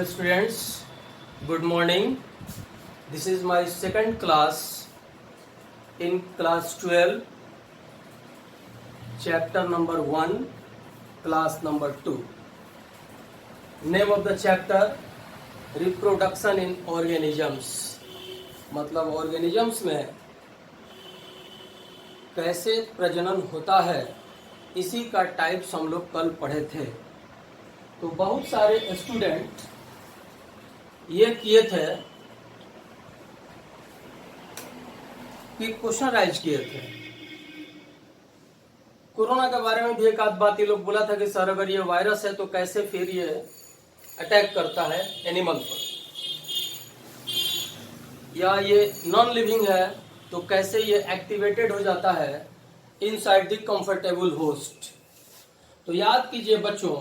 Hello students, good morning. This is my second class in class 12, chapter number 1, class number 2. Name of the chapter reproduction in organisms. मतलब organisms में कैसे प्रजनन होता है इसी का टाइप्स हम लोग कल पढ़े थे। तो बहुत सारे स्टूडेंट ये किए थे कि क्वेश्चन राइज किए थे। कोरोना के बारे में भी एक आध बात ये लोग बोला था कि सर अगर ये वायरस है तो कैसे फिर ये अटैक करता है एनिमल पर, या ये नॉन लिविंग है तो कैसे ये एक्टिवेटेड हो जाता है इनसाइड द कंफर्टेबल होस्ट। तो याद कीजिए बच्चों,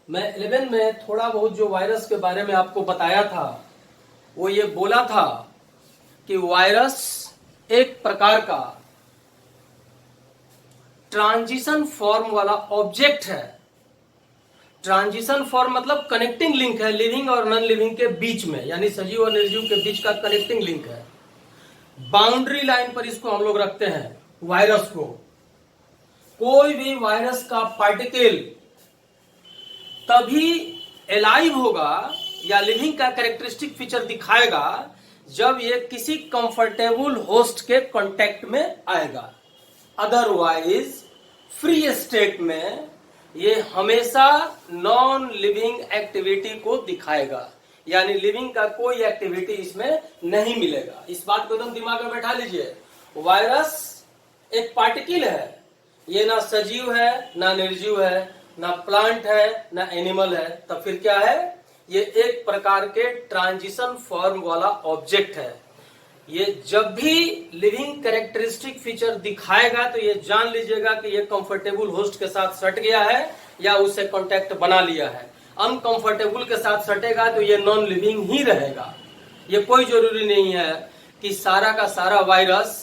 मैं 11 में थोड़ा बहुत जो वायरस के बारे में आपको बताया था वो ये बोला था कि वायरस एक प्रकार का ट्रांजिशन फॉर्म वाला ऑब्जेक्ट है। ट्रांजिशन फॉर्म मतलब कनेक्टिंग लिंक है लिविंग और नॉन लिविंग के बीच में, यानी सजीव और निर्जीव के बीच का कनेक्टिंग लिंक है। बाउंड्री लाइन पर इसको हम लोग रखते हैं वायरस को। कोई भी वायरस का पार्टिकल तभी एलाइव होगा या लिविंग का कैरेक्टरिस्टिक फीचर दिखाएगा जब ये किसी कंफर्टेबल होस्ट के कांटेक्ट में आएगा। अदरवाइज फ्री स्टेट में ये हमेशा नॉन लिविंग एक्टिविटी को दिखाएगा, यानी लिविंग का कोई एक्टिविटी इसमें नहीं मिलेगा। इस बात को एकदम दिमाग में बैठा लीजिए। वायरस एक पार्टिकल है, ये ना सजीव है ना निर्जीव है, ना प्लांट है ना एनिमल है, तब फिर क्या है? ये एक प्रकार के ट्रांजिशन फॉर्म वाला ऑब्जेक्ट है। ये जब भी लिविंग कैरेक्टरिस्टिक फीचर दिखाएगा तो ये जान लीजिएगा कि ये कंफर्टेबल होस्ट के साथ सट गया है या उससे कांटेक्ट बना लिया है। अनकंफर्टेबल के साथ सटेगा तो ये नॉन लिविंग ही रहेगा। ये कोई जरूरी नहीं है कि सारा का सारा वायरस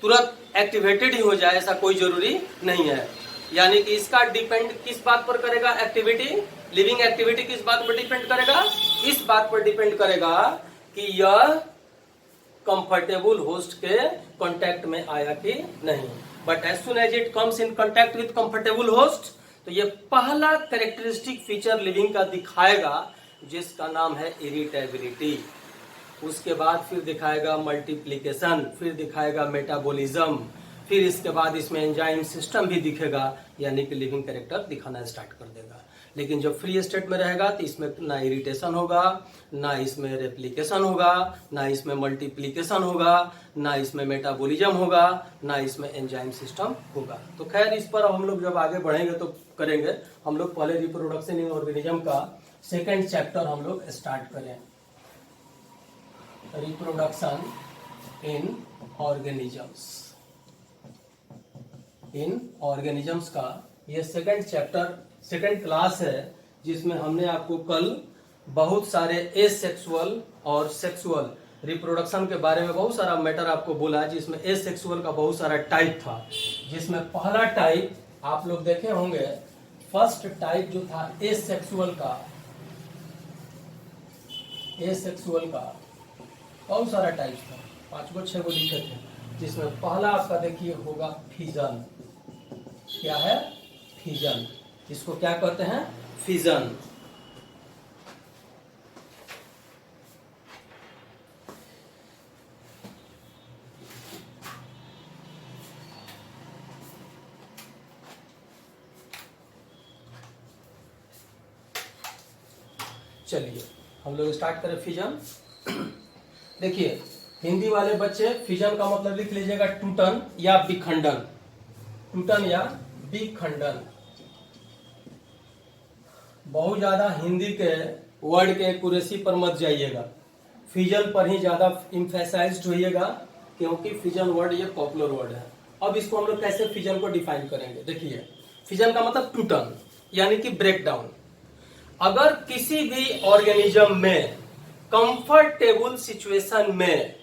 तुरंत एक्टिवेटेड ही हो जाए, ऐसा कोई जरूरी नहीं है। यानी कि इसका डिपेंड किस बात पर करेगा? एक्टिविटी, लिविंग एक्टिविटी किस बात पर डिपेंड करेगा? इस बात पर डिपेंड करेगा कि यह कंफर्टेबल होस्ट के कांटेक्ट में आया कि नहीं। But as soon as it comes in contact with comfortable host तो ये पहला कैरेक्टरिस्टिक फीचर लिविंग का दिखाएगा जिसका नाम है इरिटेबिलिटी। उसके बाद फिर दिखाएगा मल्टीप्लीकेशन, फिर दिखाएगा मेटाबॉलिज्म, फिर इसके बाद इसमें एंजाइम सिस्टम भी दिखेगा, यानी कि लिविंग कैरेक्टर दिखाना स्टार्ट कर देगा। लेकिन जब फ्री स्टेट में रहेगा तो इसमें ना इरिटेशन होगा, ना इसमें रेप्लिकेशन होगा, ना इसमें मल्टीप्लीकेशन होगा, ना इसमें मेटाबॉलिज्म होगा, ना इसमें एंजाइम सिस्टम होगा। तो खैर इस पर हम लोग जब आगे बढ़ेंगे तो करेंगे। हम लोग पहले रिप्रोडक्शन इन ऑर्गेनिज्म का सेकेंड चैप्टर हम लोग स्टार्ट करें। Reproduction in organisms. In organisms का ये सेकंड चैप्टर, सेकंड क्लास है, जिसमें हमने आपको कल बहुत सारे एसेक्सुअल और सेक्सुअल रिप्रोडक्शन के बारे में बहुत सारा मैटर आपको बोला, जिसमें एसेक्सुअल का बहुत सारा टाइप था। जिसमें पहला टाइप आप लोग देखे होंगे, फर्स्ट टाइप जो था एसेक्सुअल का, एसेक्सुअल का बहुत सारा टाइप था, 5 को 6 को लिखे थे। जिसमें पहला आपका देखिए होगा फिजन। क्या है? फिजन। इसको क्या कहते हैं? फिजन। चलिए हम लोग स्टार्ट करें फिजन। देखिए हिंदी वाले बच्चे फिजन का मतलब लिख लीजिएगा टूटन या विखंडन। टूटन या विखंडन। बहुत ज्यादा हिंदी के वर्ड के एक्यूरेसी पर मत जाइएगा, फिजन पर ही ज्यादा इम्फेसाइज्ड होइएगा, क्योंकि फिजन वर्ड ये पॉपुलर वर्ड है। अब इसको हम लोग कैसे फिजन को डिफाइन करेंगे? देखिए फिजन का मतलब टूटन यानी कि ब्रेक डाउन। अगर किसी भी ऑर्गेनिज्म में कंफर्टेबल सिचुएशन में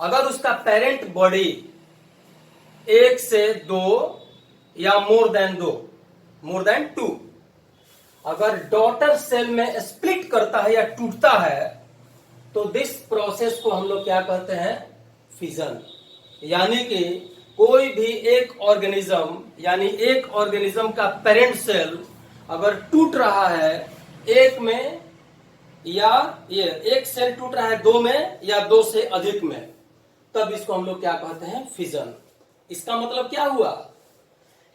अगर उसका पेरेंट बॉडी 1 से 2 या मोर देन 2, मोर देन 2, अगर डॉटर सेल में स्प्लिट करता है या टूटता है तो दिस प्रोसेस को हम लोग क्या कहते हैं, फिजन। यानी कि कोई भी एक ऑर्गेनिज्म, यानी एक ऑर्गेनिज्म का पेरेंट सेल अगर टूट रहा है एक में, या ये एक सेल टूट रहा है दो में या दो से अधिक में, तब इसको हम लोग क्या कहते हैं, फिजन। इसका मतलब क्या हुआ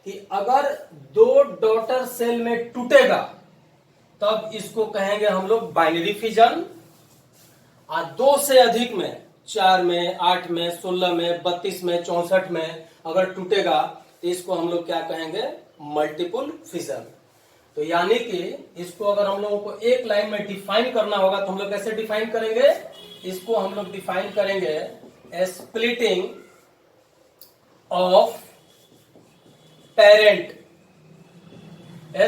कि अगर दो डॉटर सेल में टूटेगा तब इसको कहेंगे हम लोग बाइनरी फिजन, और दो से अधिक में, 4 में, 8 में, 16 में, 32 में, 64 में अगर टूटेगा तो इसको हम लोग क्या कहेंगे, मल्टीपल फिजन। तो यानी कि इसको अगर हम लोगों को एक लाइन में डिफाइन करना होगा तो हम लोग कैसे डिफाइन करेंगे, इसको हम लोग डिफाइन करेंगे splitting of parent,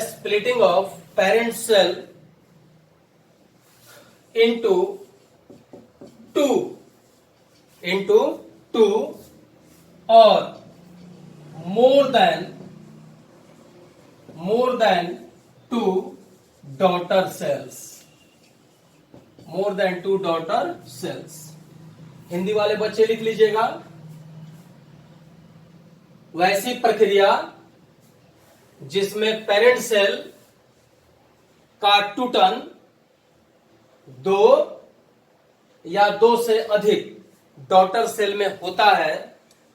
splitting of parent cell into two or more than two daughter cells, more than two daughter cells। Hindi वाले बच्चे लिख लीजिएगा, वैसी प्रक्रिया जिसमें पेरेंट सेल का टूटन दो या दो से अधिक डॉटर सेल में होता है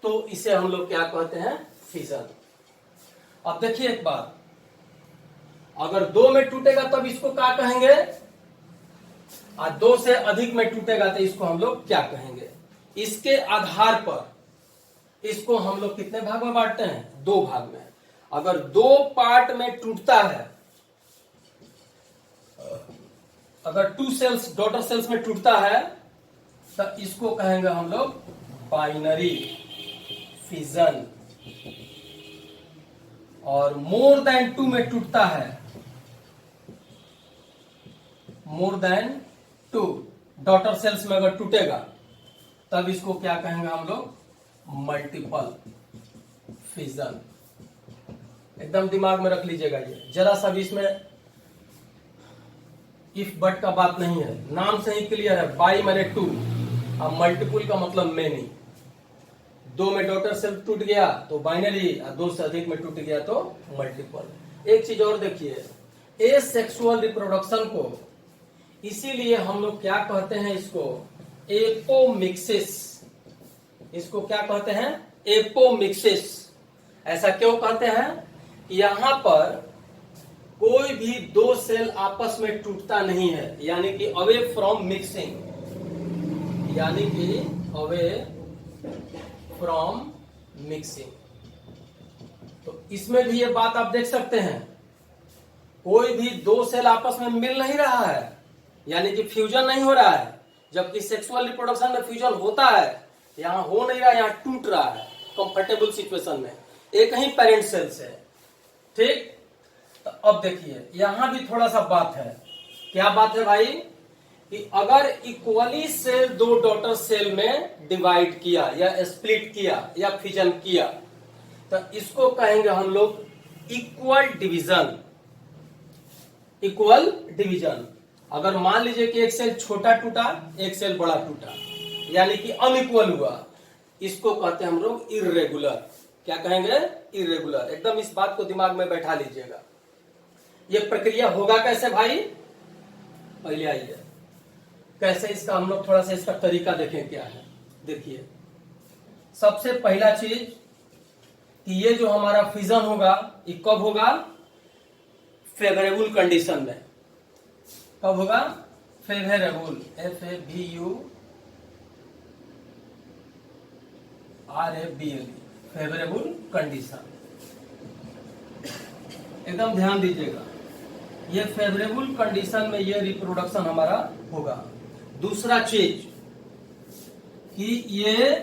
तो इसे हम लोग क्या कहते हैं, फिजन। अब देखिए एक बात, अगर दो में टूटेगा तब इसको क्या कहेंगे, और दो से अधिक में टूटेगा तो इसको हम लोग क्या कहेंगे। इसके आधार पर इसको हम लोग कितने भाग में बांटते हैं, दो भाग में। अगर दो पार्ट में टूटता है, अगर टू सेल्स डॉटर सेल्स में टूटता है तो इसको कहेंगे हम लोग बाइनरी फिजन, और मोर देन टू में टूटता है, more than two daughter cells में अगर टूटेगा तब इसको क्या कहेंगे हम लोग, मल्टीपल फिजन। एकदम दिमाग में रख लीजिएगा, ये जरा सा भी इसमें इफ बट का बात नहीं है, नाम से ही क्लियर है, बाई माने टू, अब मल्टीपल का मतलब मेनी। दो में डॉटर सेल टूट गया तो बाइनरी, और दो से अधिक में टूट गया तो मल्टीपल। एक चीज और देखिए, एसेक्सुअल रिप्रोडक्शन को इसीलिए हम लोग क्या कहते हैं, इसको एपोमिक्सिस। इसको क्या कहते हैं, एपोमिक्सिस। ऐसा क्यों कहते हैं, यहां पर कोई भी दो सेल आपस में टूटता नहीं है, यानी कि अवे फ्रॉम मिक्सिंग, यानी कि अवे फ्रॉम मिक्सिंग। तो इसमें भी ये बात आप देख सकते हैं, कोई भी दो सेल आपस में मिल नहीं रहा है, यानी कि फ्यूजन नहीं हो रहा है। जबकि सेक्सुअल रिप्रोडक्शन में फ्यूजन होता है, यहां हो नहीं रहा, यहां टूट रहा है कंफर्टेबल सिचुएशन में, एक ही पेरेंट सेल से। ठीक, तो अब देखिए यहां भी थोड़ा सा बात है। क्या बात है भाई, कि अगर इक्वली सेल दो डॉटर सेल में डिवाइड किया या स्प्लिट किया या फिजन किया तो इसको कहेंगे हम लोग इक्वल डिवीजन। इक्वल डिवीजन, अगर मान लीजिए कि एक सेल छोटा टूटा एक सेल बड़ा टूटा, यानी कि अनइक्वल हुआ, इसको कहते हैं हम लोग इर्रेगुलर। क्या कहेंगे, इर्रेगुलर। एकदम इस बात को दिमाग में बैठा लीजिएगा। ये प्रक्रिया होगा कैसे भाई, पहले आइए कैसे इसका हम लोग थोड़ा सा इसका तरीका देखें क्या है। देखिए सबसे पहला चीज कि ये जो हमारा फिजन होगा ये कब होगा, फेवरेबल कंडीशन में। कब होगा, फेवरेबल, FAVURABLE, फेवरेबल कंडीशन। एकदम ध्यान दीजिएगा, ये फेवरेबल कंडीशन में ये रिप्रोडक्शन हमारा होगा। दूसरा चीज कि ये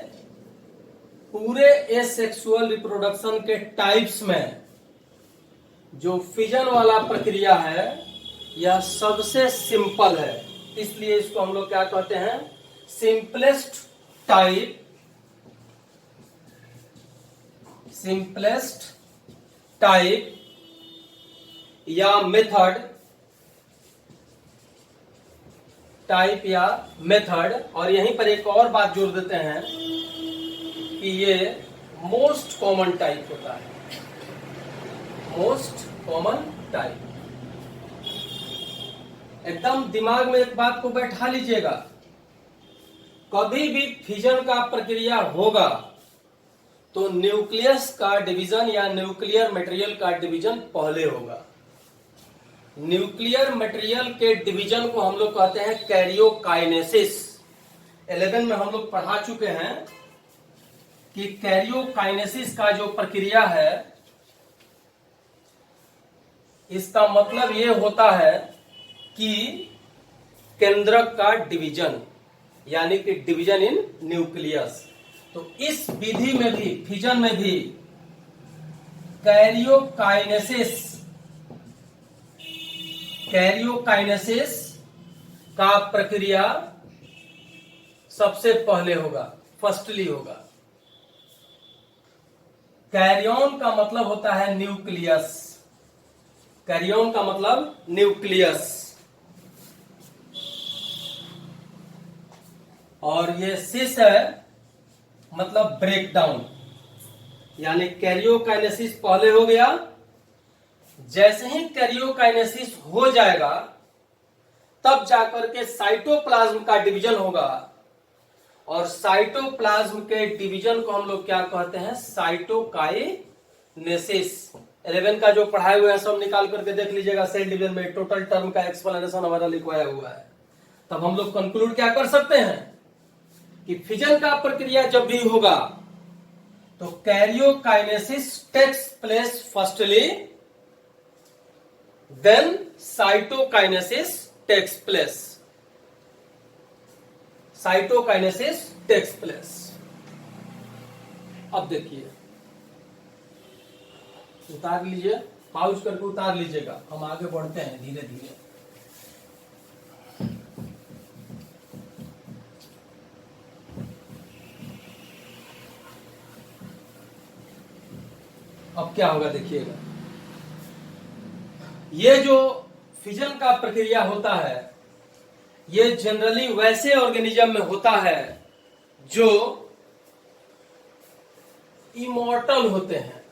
पूरे एसेक्सुअल रिप्रोडक्शन के टाइप्स में जो फिजन वाला प्रक्रिया है यह सबसे सिंपल है, इसलिए इसको हम लोग क्या कहते हैं, सिंपलेस्ट टाइप, सिंपलेस्ट टाइप या मेथड टाइप या मेथड, और यहीं पर एक और बात जोड़ देते हैं कि ये मोस्ट कॉमन टाइप होता है, मोस्ट कॉमन टाइप। एकदम दिमाग में एक बात को बैठा लीजिएगा, कभी भी फिजन का प्रक्रिया होगा तो न्यूक्लियस का डिवीजन या न्यूक्लियर मटेरियल का डिवीजन पहले होगा। न्यूक्लियर मटेरियल के डिवीजन को हम लोग कहते हैं कैरियोकाइनेसिस। 11 में हम लोग पढ़ा चुके हैं कि कैरियोकाइनेसिस का जो प्रक्रिया है, इसका मतलब ये होता है कि केंद्रक का डिवीजन, यानी कि डिवीजन इन न्यूक्लियस। तो इस विधि में भी, फिजन में भी कैरियोकाइनेसिस का प्रक्रिया सबसे पहले होगा, फर्स्टली होगा। कैरियन का मतलब होता है न्यूक्लियस, कैरियन का मतलब न्यूक्लियस, और ये सिस है मतलब ब्रेकडाउन, यानी कैरियोकाइनेसिस पहले हो गया। जैसे ही कैरियोकाइनेसिस हो जाएगा तब जाकर के साइटोप्लाज्म का डिवीजन होगा, और साइटोप्लाज्म के डिवीजन को हम लोग क्या कहते हैं, साइटोकाइनेसिस। 11 का जो पढ़ाए हुए हैं सब निकाल करके देख लीजिएगा, सेल डिवीजन में टोटल टर्म का एक्सप्लेनेशन हमारा लिखवाया हुआ है। तब हम लोग कंक्लूड क्या कर सकते हैं कि फिजन का प्रक्रिया जब भी होगा तो karyokinesis takes place firstly, then cytokinesis takes place, cytokinesis takes place. अब देखिए, उतार लीजिए, पाउज करके उतार लीजिएगा, हम आगे बढ़ते हैं धीरे धीरे। अब क्या होगा देखिएगा, ये जो फिजन का प्रक्रिया होता है ये जनरली वैसे ऑर्गेनिज्म में होता है जो इमॉर्टल होते हैं,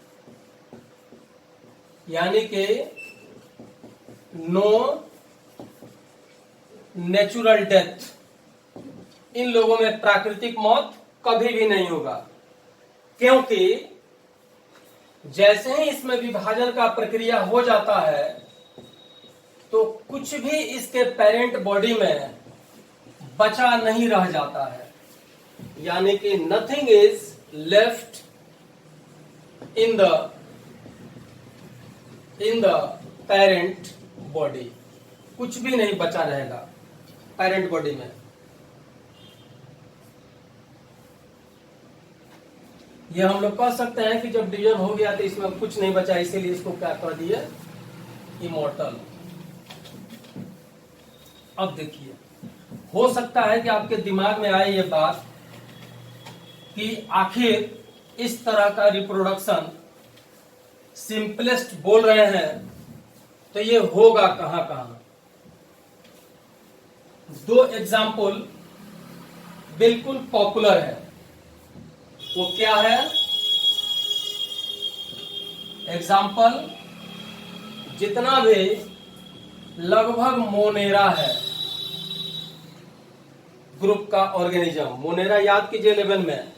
यानी कि नो नेचुरल डेथ, इन लोगों में प्राकृतिक मौत कभी भी नहीं होगा। क्योंकि जैसे ही इसमें विभाजन का प्रक्रिया हो जाता है तो कुछ भी इसके पेरेंट बॉडी में बचा नहीं रह जाता है, यानी कि nothing is left in the parent body, कुछ भी नहीं बचा रहेगा पेरेंट बॉडी में। ये हम लोग कह सकते हैं कि जब डिवीजन हो गया तो इसमें कुछ नहीं बचा, इसीलिए इसको क्या कह दिए, इमॉर्टल। अब देखिए, हो सकता है कि आपके दिमाग में आए ये बात कि आखिर इस तरह का रिप्रोडक्शन सिंपलेस्ट बोल रहे हैं तो ये होगा कहां कहां। 2 एग्जाम्पल बिल्कुल पॉपुलर है, वो क्या है? एग्जाम्पल, जितना भी लगभग मोनेरा है ग्रुप का ऑर्गेनिज्म, मोनेरा याद कीजिए 11 में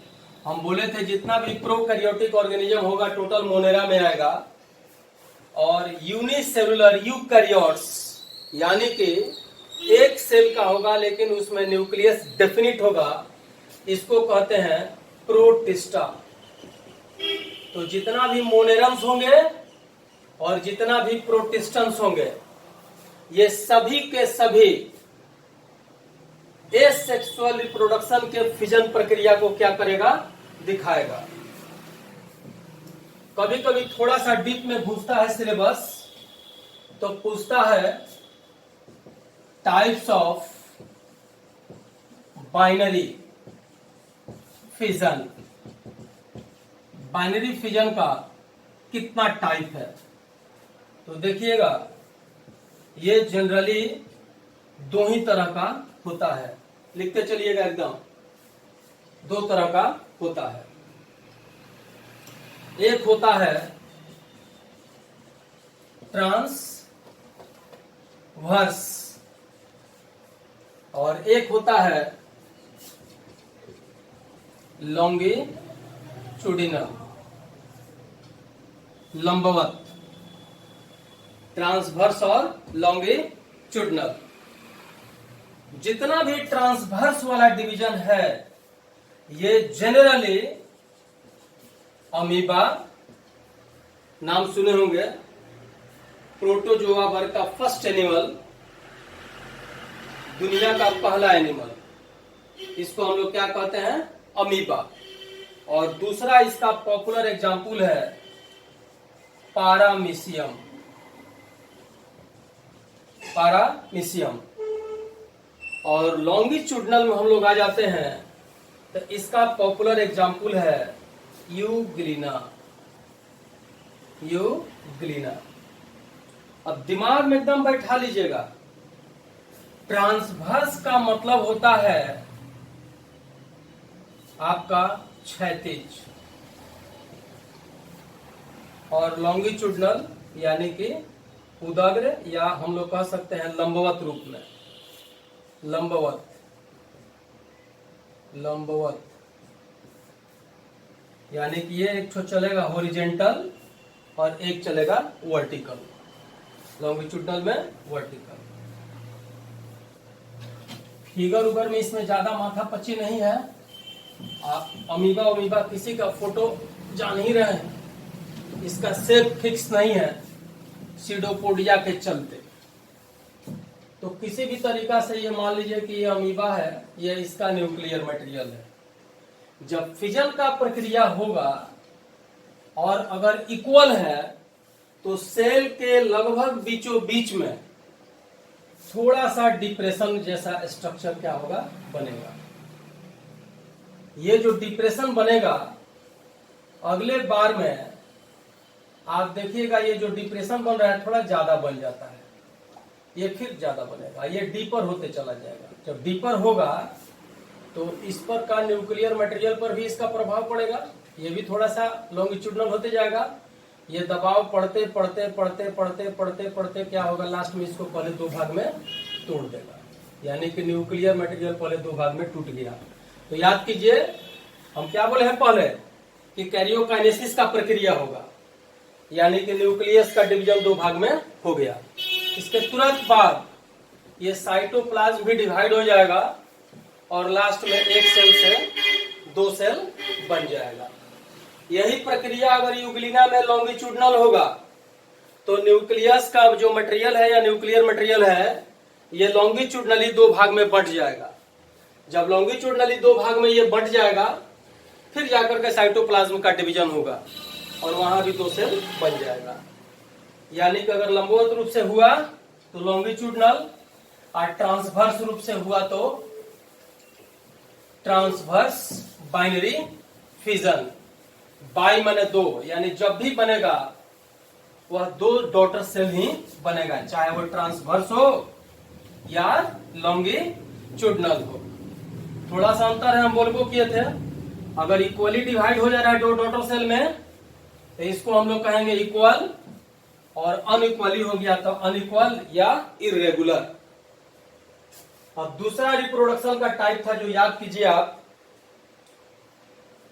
हम बोले थे जितना भी प्रोकैरियोटिक ऑर्गेनिज्म होगा टोटल मोनेरा में आएगा, और यूनिसेलुलर यूकैरियोट्स यानी कि एक सेल का होगा लेकिन उसमें न्यूक्लियस डेफिनिट होगा, इसको कहते हैं प्रोटिस्टा। तो जितना भी मोनेरम्स होंगे और जितना भी प्रोटिस्टन्स होंगे ये सभी के सभी एसेक्सुअल रिप्रोडक्शन के फिजन प्रक्रिया को क्या करेगा, दिखाएगा। कभी कभी थोड़ा सा डीप में घुसता है सिलेबस तो पूछता है types of binary fission, binary fission का कितना टाइप है। तो देखिएगा, ये जनरली दो ही तरह का होता है, लिखते चलिएगा एकदम, दो तरह का होता है। एक होता है ट्रांसवर्स और एक होता है लॉन्गिट्यूडिनल, लंबवत। ट्रांसवर्स और लॉन्गिट्यूडिनल। जितना भी ट्रांसवर्स वाला डिवीजन है ये जनरली अमीबा, नाम सुने होंगे, प्रोटोजोआ वर्ग का फर्स्ट एनिमल, दुनिया का पहला एनिमल, इसको हम लोग क्या कहते हैं, अमीबा। और दूसरा इसका पॉपुलर एग्जाम्पल है पारामीशियम, पारामीशियम। और लॉन्गिट्यूडिनल में हम लोग आ जाते हैं तो इसका पॉपुलर एग्जाम्पल है यूग्लिना, यूग्लिना। अब दिमाग में एकदम बैठा लीजिएगा, ट्रांसवर्स का मतलब होता है आपका क्षैतिज और लॉन्गिट्यूडिनल यानी कि उदग्र या हम लोग कह सकते हैं लंबवत रूप में, लंबवत, लंबवत यानी कि ये एक तो चलेगा हॉरिजेंटल और एक चलेगा वर्टिकल, लॉन्गिट्यूडिनल में वर्टिकल। फिगर उगर में इसमें ज्यादा माथा पच्ची नहीं है। आप अमीबा किसी का फोटो जान ही रहे हैं, इसका शेप फिक्स नहीं है सीडोपोडिया के चलते। तो किसी भी तरीका से ये मान लीजिए कि ये अमीबा है, ये इसका न्यूक्लियर मटेरियल है। जब फिजन का प्रक्रिया होगा और अगर इक्वल है तो सेल के लगभग बीचों बीच में थोड़ा सा डिप्रेशन जैसा स्ट्रक्चर क्या होगा, बनेगा। ये जो डिप्रेशन बनेगा अगले बार में आप देखिएगा, ये जो डिप्रेशन बन रहा है थोड़ा ज्यादा बन जाता है, ये फिर ज्यादा बनेगा, ये डीपर होते चला जाएगा। जब डीपर होगा तो इस पर का न्यूक्लियर मटेरियल पर भी इसका प्रभाव पड़ेगा, ये भी थोड़ा सा लॉन्गिट्यूडिनल होते जाएगा। ये दबाव पड़ते पड़ते पड़ते पड़ते पड़ते पड़ते क्या होगा, लास्ट में इसको पहले दो भाग में तोड़ देगा, यानी कि न्यूक्लियर मटेरियल पहले दो भाग में टूट गया। तो याद कीजिए हम क्या बोले हैं पहले कि कैरियोकाइनेसिस का प्रक्रिया होगा, यानी कि न्यूक्लियस का डिवीजन दो भाग में हो गया। इसके तुरंत बाद ये साइटोप्लाज्म भी डिवाइड हो जाएगा और लास्ट में एक सेल से दो सेल बन जाएगा। यही प्रक्रिया अगर यूग्लिना में लॉन्गिट्यूडिनल होगा तो न्यूक्लियस का जो मटेरियल है या न्यूक्लियर मटेरियल है ये लॉन्गिट्यूडिनली दो भाग में बंट जाएगा। जब लॉन्गिट्यूडिनली दो भाग में ये बंट जाएगा फिर जाकर के साइटोप्लाज्म का डिवीजन होगा और वहां भी दो सेल बन जाएगा। यानी कि अगर लंबवत रूप से हुआ तो लॉन्गिट्यूडिनल और ट्रांसवर्स रूप से हुआ तो ट्रांसवर्स बाइनरी फिजन। बाई माने दो, यानी जब भी बनेगा वह दो डॉटर सेल ही बनेगा, चाहे वो ट्रांसवर्स हो या लॉन्गिट्यूडिनल हो। थोड़ा सा अंतर है, हम बोलबो किए थे, अगर इक्वली डिवाइड हो जा रहा है दो डॉटर सेल में तो इसको हम लोग कहेंगे इक्वल, और अनइक्वली हो गया तो अनइक्वल या इरेगुलर। अब दूसरा रिप्रोडक्शन का टाइप था जो याद कीजिए आप,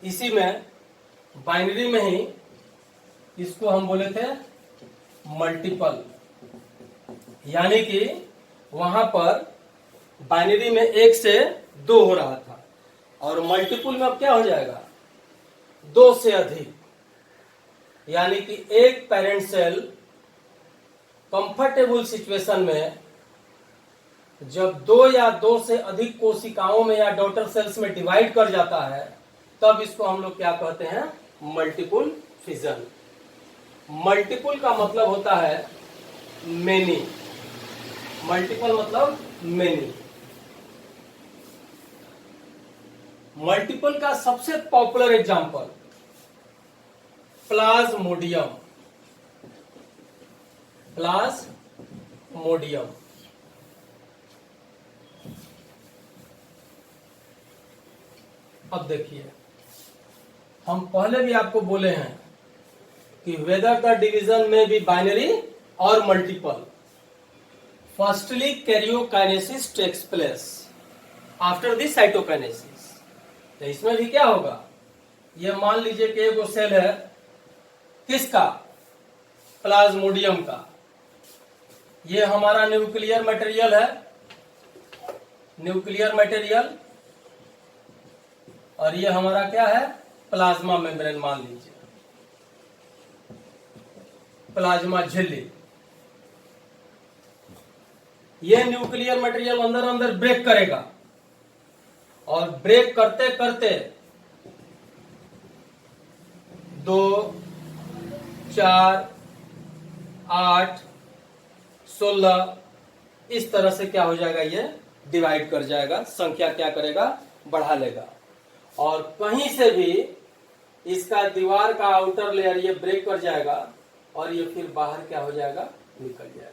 इसी में बाइनरी में ही इसको हम बोले थे मल्टीपल, यानी कि वहां पर बाइनरी में एक से दो हो रहा था और मल्टीपल में अब क्या हो जाएगा, दो से अधिक। यानी कि एक पेरेंट सेल कंफर्टेबल सिचुएशन में जब दो या दो से अधिक कोशिकाओं में या डॉटर सेल्स में डिवाइड कर जाता है तब इसको हम लोग क्या कहते हैं, मल्टीपल फिजन। मल्टीपल का मतलब होता है मेनी, मल्टीपल मतलब मेनी। मल्टीपल का सबसे पॉपुलर एग्जांपल प्लाज्मोडियम, प्लाज्मोडियम। अब देखिए, हम पहले भी आपको बोले हैं कि वेदर द डिवीजन में बी बाइनरी और multiple, firstly karyokinesis takes place after the cytokinesis. तो इसमें भी क्या होगा, ये मान लीजिए कि एक सेल है किसका, प्लाज्मोडियम का, ये हमारा न्यूक्लियर मटेरियल है, न्यूक्लियर मटेरियल, और ये हमारा क्या है, प्लाज्मा मेम्ब्रेन मान लीजिए, प्लाज्मा झिल्ली। ये न्यूक्लियर मटेरियल अंदर अंदर ब्रेक करेगा, और ब्रेक करते करते 2, 4, 8, 16 इस तरह से क्या हो जाएगा, ये डिवाइड कर जाएगा, संख्या क्या करेगा, बढ़ा लेगा। और कहीं से भी इसका दीवार का आउटर लेयर ये ब्रेक कर जाएगा और ये फिर बाहर क्या हो जाएगा, निकल जाएगा।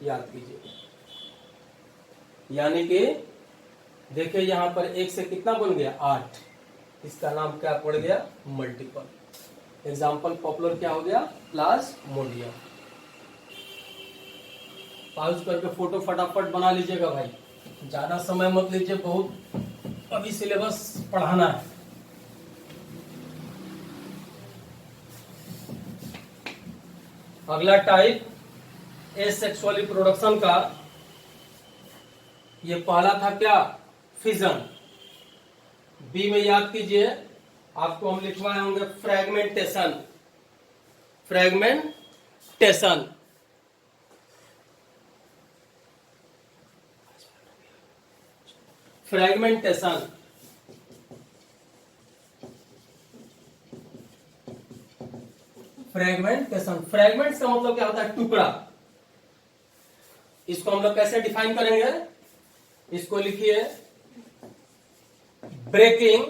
याद कीजिए, यानी कि देखिए यहां पर 1 से कितना बन गया, 8, इसका नाम क्या पड़ गया, मल्टीपल। एग्जाम्पल पॉपुलर क्या हो गया, प्लाज्मोडियम। पॉज करके फोटो फटाफट बना लीजिएगा भाई, ज्यादा समय मत लीजिए, बहुत अभी सिलेबस पढ़ाना है। अगला टाइप एसेक्सुअल रिप्रोडक्शन का, ये पहला था क्या, फिजन। बी में याद कीजिए, आपको हम लिखवाए होंगे fragmentation, fragmentation. Fragmentation, fragmentation, fragments का मतलब क्या होता है, टुकड़ा। इसको हम लोग कैसे डिफाइन करेंगे, इसको लिखिए ब्रेकिंग,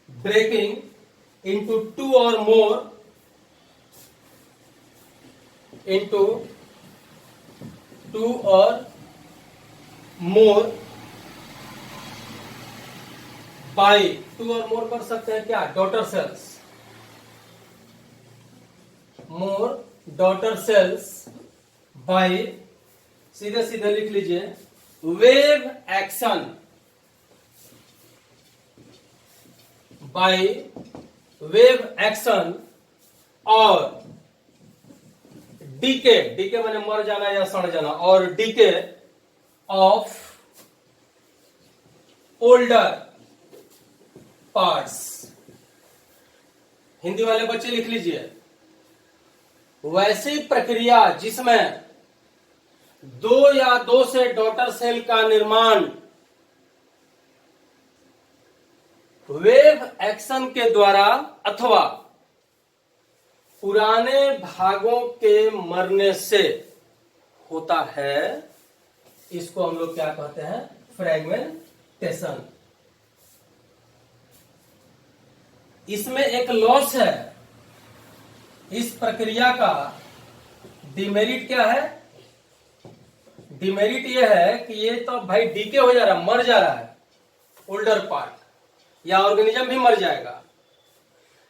ब्रेकिंग इंटू 2 और मोर, इंटू 2 और मोर बाई 2 और मोर कर सकते हैं क्या, daughter cells, more daughter cells by, सीधे सीधे लिख लीजिए, wave action by wave action और डीके, डीके माने मर जाना या सड़ जाना, और DK of older parts. Hindi वाले बच्चे लिख लीजिए, वैसी प्रक्रिया जिसमें 2 या 2 से डॉटर सेल का निर्माण वेव एक्शन के द्वारा अथवा पुराने भागों के मरने से होता है, इसको हम लोग क्या कहते हैं, फ्रेगमेंटेशन। इसमें एक लॉस है, इस प्रक्रिया का डिमेरिट क्या है, डिमेरिट यह है कि ये तो भाई डीके हो जा रहा है, मर जा रहा है, ओल्डर पार्ट, या ऑर्गेनिज्म भी मर जाएगा।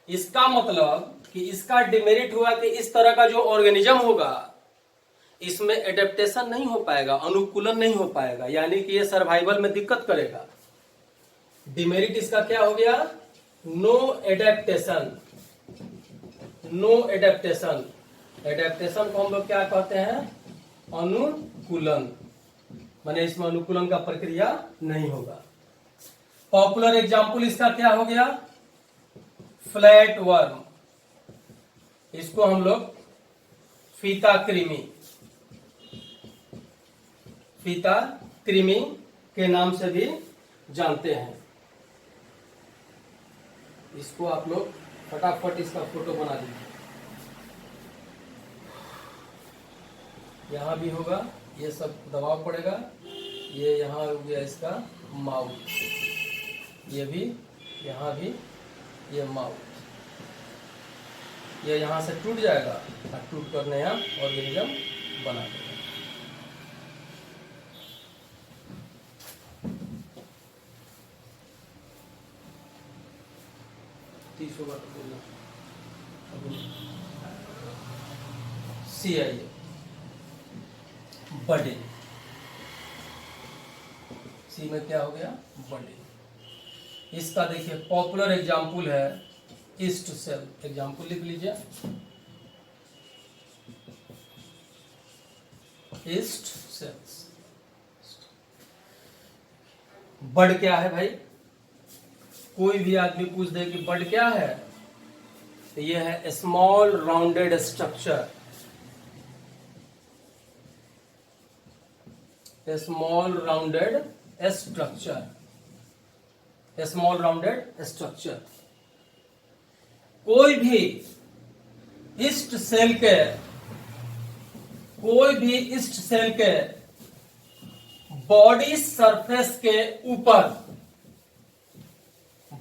इसका मतलब कि इसका डिमेरिट हुआ कि इस तरह का जो ऑर्गेनिज्म होगा इसमें एडेप्टेशन नहीं हो पाएगा, अनुकूलन नहीं हो पाएगा, यानी कि ये सर्वाइवल में दिक्कत करेगा। डिमेरिट इसका क्या हो गया, no adaptation, no adaptation. Adaptation को हम लोग क्या कहते हैं, अनुकूलन, माने इसमें अनुकूलन का प्रक्रिया नहीं होगा। पॉपुलर एग्जाम्पल इसका क्या हो गया, फ्लैट वर्म, इसको हम लोग फीता कृमि, फीता कृमि के नाम से भी जानते हैं। इसको आप लोग फटाफट इसका फोटो बना लीजिए, यहां भी होगा, ये सब दबाव पड़ेगा, ये यहां हो गया इसका माउथ, ये भी यहां भी, ये माउथ, ये यहां से टूट जाएगा और टूट कर नया ऑर्गेनिज्म बना देगा। कुछ होगा तो बोलना। सी आई ए बड़े, सी में क्या हो गया बड़े। इसका देखिए पॉपुलर एग्जाम्पल है ईस्ट सेल, एग्जाम्पल लिख लीजिए ईस्ट सेल्स। बर्ड क्या है भाई, कोई भी आदमी पूछ दे कि बर्ड क्या है, तो ये है small rounded structure, small rounded structure, small rounded structure. कोई भी ईस्ट सेल के, कोई भी ईस्ट सेल के बॉडी सरफेस के ऊपर,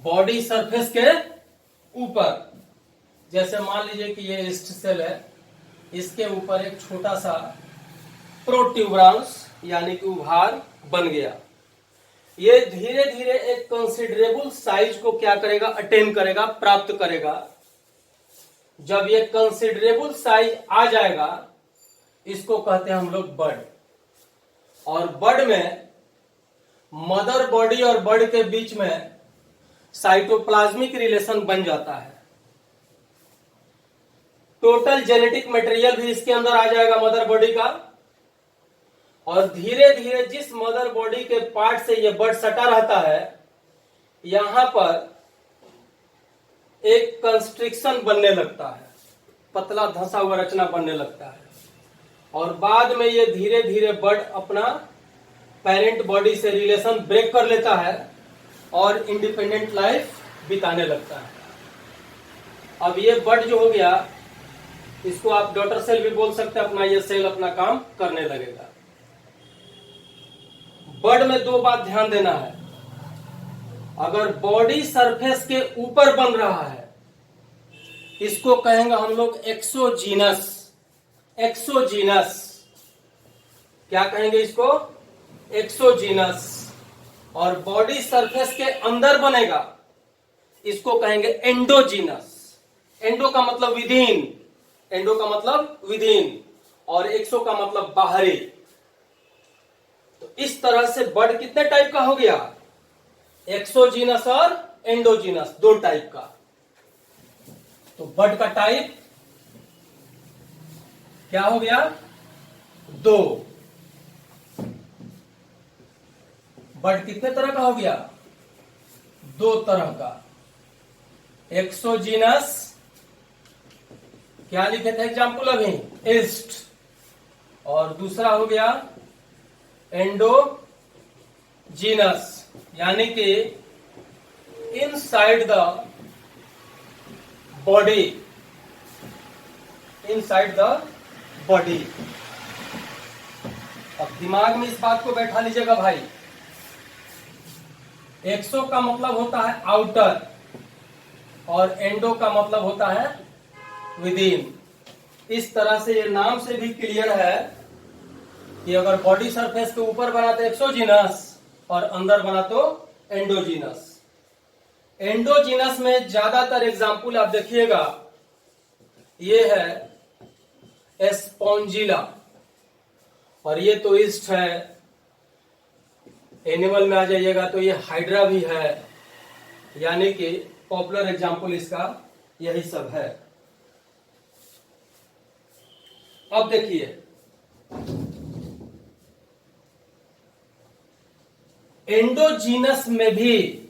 बॉडी सरफेस के ऊपर, जैसे मान लीजिए कि ये ईस्ट सेल है, इसके ऊपर एक छोटा सा प्रोट्यूबरांस यानी कि उभार बन गया। ये धीरे धीरे एक कंसिडरेबल साइज को क्या करेगा, अटेन करेगा, प्राप्त करेगा। जब ये कंसिडरेबल साइज आ जाएगा, इसको कहते हैं हम लोग बर्ड। और बर्ड में मदर बॉडी और बर्ड के बीच में साइटोप्लाज्मिक रिलेशन बन जाता है। टोटल जेनेटिक मटेरियल भी इसके अंदर आ जाएगा मदर बॉडी का, और धीरे धीरे जिस मदर बॉडी के पार्ट से ये बर्ड सटा रहता है, यहां पर एक कंस्ट्रिक्शन बनने लगता है, पतला धंसा हुआ रचना बनने लगता है, और बाद में ये धीरे धीरे बर्ड अपना पेरेंट बॉडी से रिलेशन ब्रेक कर लेता है और इंडिपेंडेंट लाइफ बिताने लगता है। अब ये बर्ड जो हो गया, इसको आप डॉटर सेल भी बोल सकते हैं, अपना ये सेल अपना काम करने लगेगा। बर्ड में दो बात ध्यान देना है, अगर बॉडी सरफेस के ऊपर बन रहा है, इसको कहेंगे हम लोग एक्सोजीनस। एक्सोजीनस क्या कहेंगे इसको, एक्सोजीनस। और बॉडी सरफेस के अंदर बनेगा, इसको कहेंगे एंडोजीनस। एंडो का मतलब विदिन, एंडो का मतलब विदिन, और एक्सो का मतलब बाहरी। तो इस तरह से बर्ड कितने टाइप का हो गया, एक्सोजीनस और एंडोजीनस, दो टाइप का। तो बर्ड का टाइप क्या हो गया, दो। बर्ड कितने तरह का हो गया, दो तरह का। एक्सोजीनस क्या लिखे थे एग्जाम्पल अभी, ईस्ट, और दूसरा हो गया एंडोजीनस, यानी कि inside the body, inside the body. अब दिमाग में इस बात को बैठा लीजिएगा भाई, एक्सो का मतलब होता है आउटर और एंडो का मतलब होता है विदिन। इस तरह से ये नाम से भी क्लियर है कि अगर बॉडी सरफेस के ऊपर बना तो एक्सोजीनस और अंदर बना तो एंडोजीनस। एंडोजीनस में ज्यादातर एग्जाम्पल आप देखिएगा, ये है स्पॉन्जिला, और ये तो ईस्ट है। एनिमल में आ जाइएगा तो ये हाइड्रा भी है, यानी कि पॉपुलर एग्जाम्पल इसका यही सब है। अब देखिए, एंडोजीनस में भी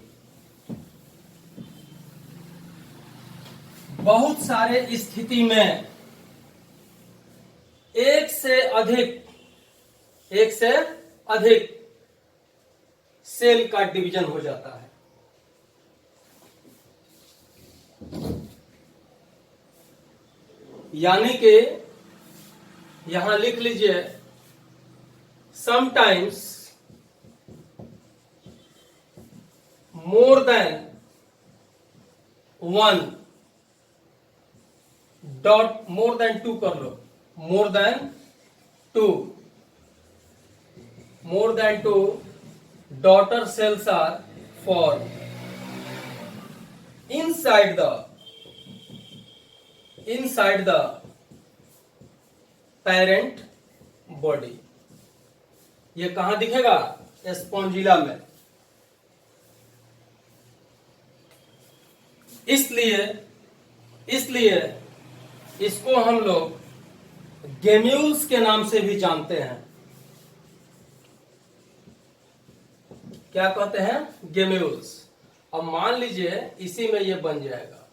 बहुत सारे स्थिति में एक से अधिक सेल का डिवीजन हो जाता है। यानी कि यहां लिख लीजिए, sometimes more than one dot, more than two कर लो, more than two daughter cells are formed inside the inside the parent body. ये कहां दिखेगा? स्पॉन्जिला में। इसलिए इसको हम लोग गेम्यूल्स के नाम से भी जानते हैं। क्या कहते हैं? गेम्यूल्स। अब मान लीजिए इसी में ये बन जाएगा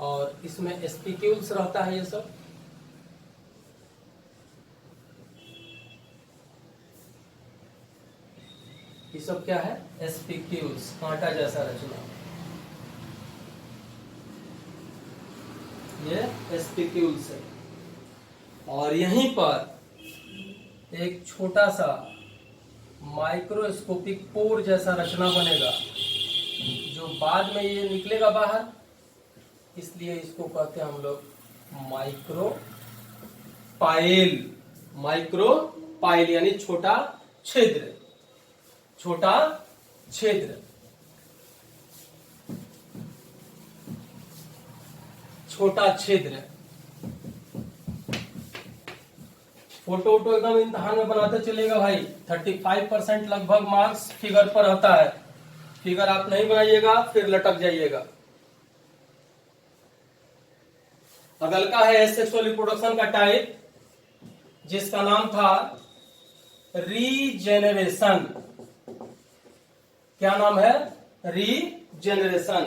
और इसमें स्पिक्यूल्स रहता है। ये सब क्या है? स्पिक्यूल्स, कांटा जैसा रचना। ये स्पिक्यूल्स है और यहीं पर एक छोटा सा माइक्रोस्कोपिक पोर जैसा रचना बनेगा जो बाद में ये निकलेगा बाहर, इसलिए इसको कहते हैं हम लोग माइक्रोपाइल यानी छोटा छिद्र। छोटा छिद्र, छोटा छिद्र। फोटो वोटो एकदम इम्तिहान में बनाते चलेगा भाई। 35% लगभग मार्क्स फिगर पर रहता है। फिगर आप नहीं बनाइएगा फिर लटक जाइएगा। अगला है सेक्सुअल रिप्रोडक्शन का टाइप जिसका नाम था रीजेनरेशन। क्या नाम है? रीजेनरेशन।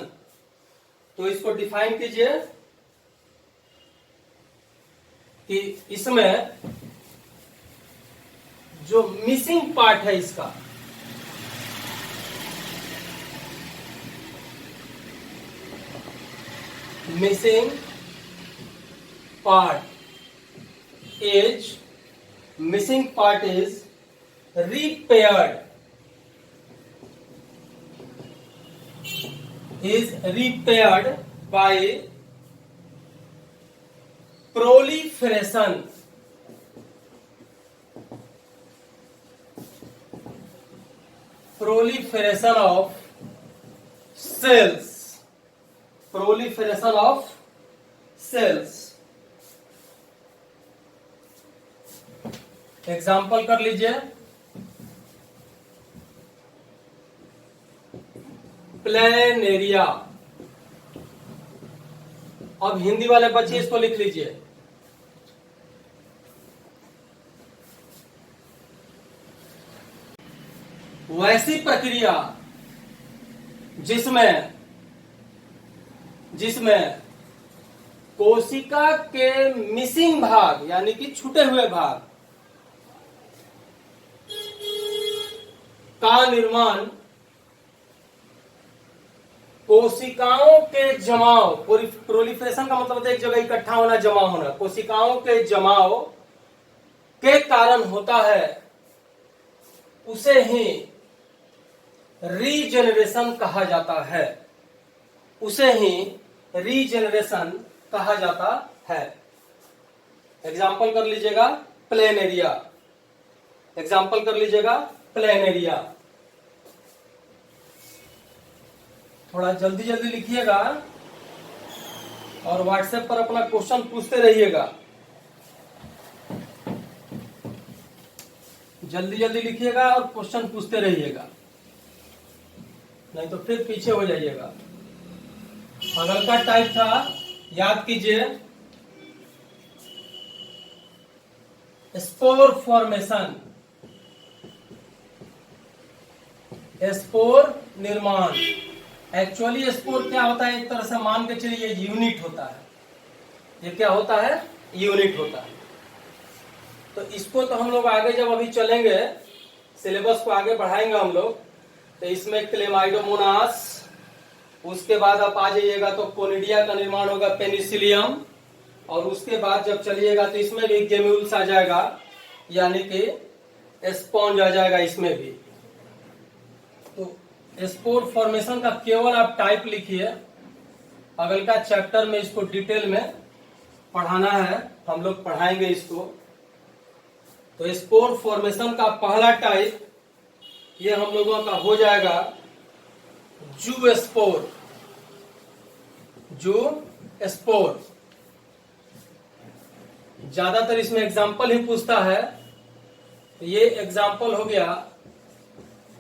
तो इसको डिफाइन कीजिए कि इसमें जो मिसिंग पार्ट है इसका, missing part is repaired by proliferation of cells। Example कर लीजिए। प्लेनेरिया। अब हिंदी वाले बच्चे इसको लिख लीजिए। वैसी प्रक्रिया जिसमें कोशिका के मिसिंग भाग यानी कि छूटे हुए भाग का निर्माण कोशिकाओं के जमाव, प्रोलिफरेशन का मतलब एक जगह इकट्ठा होना, जमा होना, कोशिकाओं के जमाव के कारण होता है, उसे ही रीजेनरेशन कहा जाता है। उसे ही रीजेनरेशन कहा जाता है। एग्जाम्पल कर लीजिएगा प्लेनेरिया। एग्जाम्पल कर लीजिएगा प्लेनेरिया। थोड़ा जल्दी जल्दी लिखिएगा और व्हाट्सएप पर अपना क्वेश्चन पूछते रहिएगा। जल्दी जल्दी लिखिएगा और क्वेश्चन पूछते रहिएगा, नहीं तो फिर पीछे हो जाइएगा। अगल का टाइप था, याद कीजिए, स्पोर फॉर्मेशन, स्पोर निर्माण। एक्चुअली स्पोर क्या होता है? एक तरह से मान के चलिए यूनिट होता है। ये क्या होता है? यूनिट होता है। तो इसको तो हम लोग आगे जब अभी चलेंगे, सिलेबस को आगे बढ़ाएंगे हम लोग, तो इसमें क्लेमाइडोमोनास, उसके बाद आप आ जाइएगा तो कोनिडिया का निर्माण होगा, पेनिसिलियम, और उसके बाद जब चलिएगा तो इसमें भी गेम्यूल्स आ जाएगा यानी कि स्पॉन्ज आ जाएगा इसमें भी। तो स्पोर फॉर्मेशन का केवल आप टाइप लिखिए। अगल का चैप्टर में इसको डिटेल में पढ़ाना है, हम लोग पढ़ाएंगे इसको। तो स्पोर फॉर्मेशन का पहला टाइप ये हम लोगों का हो जाएगा जू स्पोर। जू स्पोर। ज्यादातर इसमें एग्जाम्पल ही पूछता है। ये एग्जाम्पल हो गया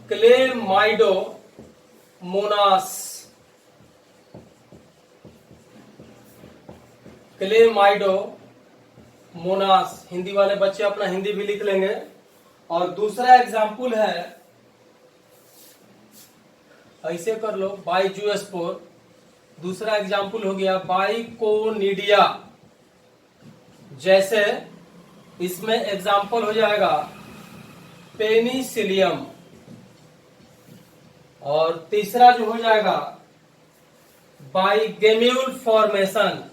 क्लेमाइडो मोनास। क्लेमाइडो मोनास, हिंदी वाले बच्चे अपना हिंदी भी लिख लेंगे। और दूसरा एग्जाम्पल है, ऐसे कर लो, बाइजूस्पोर। दूसरा एग्जाम्पल हो गया बाइकोनिडिया। जैसे इसमें एग्जाम्पल हो जाएगा पेनिसिलियम। और तीसरा जो हो जाएगा बाइगेम्यूल फॉर्मेशन।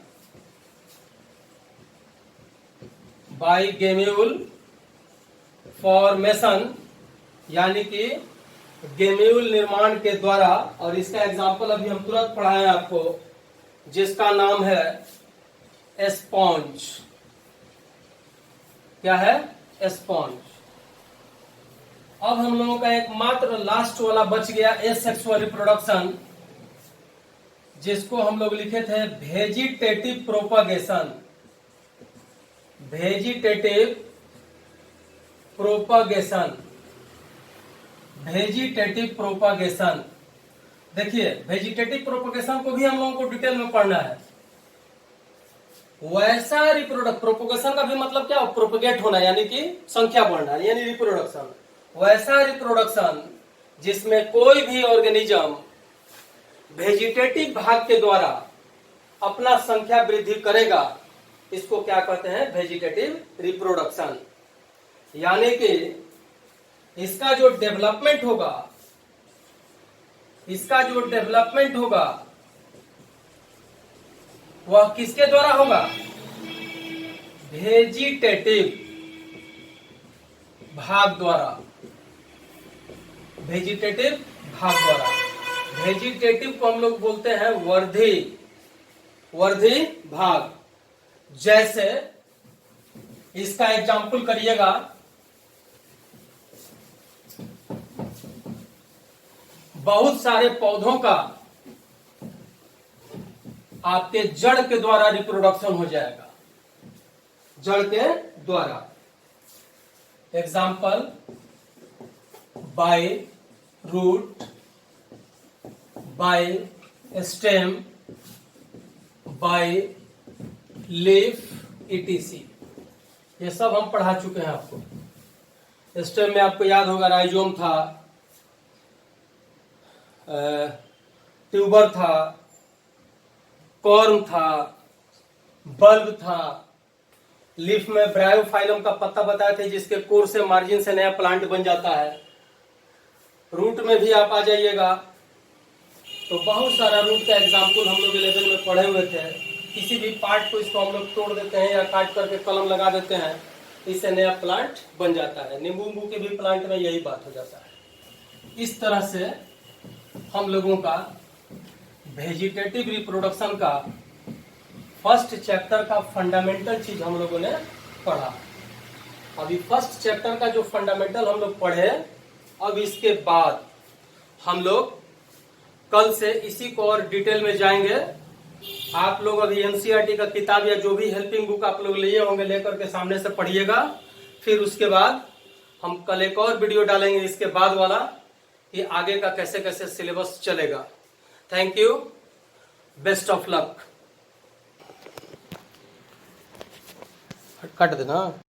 बाइगेम्यूल फॉर्मेशन यानी कि गेम्यूल निर्माण के द्वारा। और इसका एग्जाम्पल अभी हम तुरंत पढ़ाएं आपको, जिसका नाम है स्पॉन्ज। क्या है? स्पॉन्ज। अब हम लोगों का एक मात्र लास्ट वाला बच गया एसेक्सुअल रिप्रोडक्शन, जिसको हम लोग लिखे थे vegetative propagation. Vegetative propagation. Vegetative propagation. देखिए, वेजिटेटिव प्रोपगेशन को भी हम लोगों को डिटेल में पढ़ना है। वैसा प्रोपगेशन का भी मतलब क्या? प्रोपगेट होना यानी कि संख्या बढ़ना, यानी रिप्रोडक्शन। वैसा रिप्रोडक्शन जिसमें कोई भी ऑर्गेनिज्म वेजिटेटिव भाग के द्वारा अपना संख्या वृद्धि करेगा, इसको क्या कहते हैं? Vegetative reproduction. यानी कि इसका जो डेवलपमेंट होगा, वह किसके द्वारा होगा? वेजिटेटिव भाग द्वारा। वेजिटेटिव भाग द्वारा। वेजिटेटिव को हम लोग बोलते हैं वर्धी भाग। जैसे इसका एग्जाम्पल करिएगा, बहुत सारे पौधों का आपके जड़ के द्वारा रिप्रोडक्शन हो जाएगा। जड़ के द्वारा। Example by root, by stem, by leaf, etc। ये सब हम पढ़ा चुके हैं आपको। स्टेम में आपको याद होगा राइजोम था, ट्यूबर था, कॉर्म था, बल्ब था। लीफ में ब्रायोफाइलम का पत्ता बताए थे, जिसके कोर से मार्जिन से नया प्लांट बन जाता है। रूट में भी आप आ जाइएगा तो बहुत सारा रूट का एग्जाम्पल हम लोग 11 में पढ़े हुए थे। किसी भी पार्ट को इसको हम लोग तोड़ देते हैं या काट करके कलम लगा देते हैं, इससे नया प्लांट बन जाता है। नींबू के भी प्लांट में यही बात हो जाता है। इस तरह से हम लोगों का वेजिटेटिव रिप्रोडक्शन का फर्स्ट चैप्टर का फंडामेंटल चीज हम लोगों ने पढ़ा। अभी फर्स्ट चैप्टर का जो फंडामेंटल हम लोग पढ़े, अब इसके बाद हम लोग कल से इसी को और डिटेल में जाएंगे। आप लोग अभी एनसीईआरटी का किताब या जो भी हेल्पिंग बुक आप लोग लिए होंगे, लेकर के सामने से पढ़िएगा। फिर उसके बाद हम कल एक और वीडियो डालेंगे इसके बाद वाला, कि आगे का कैसे कैसे सिलेबस चलेगा। Thank you, best of luck. Cut देना।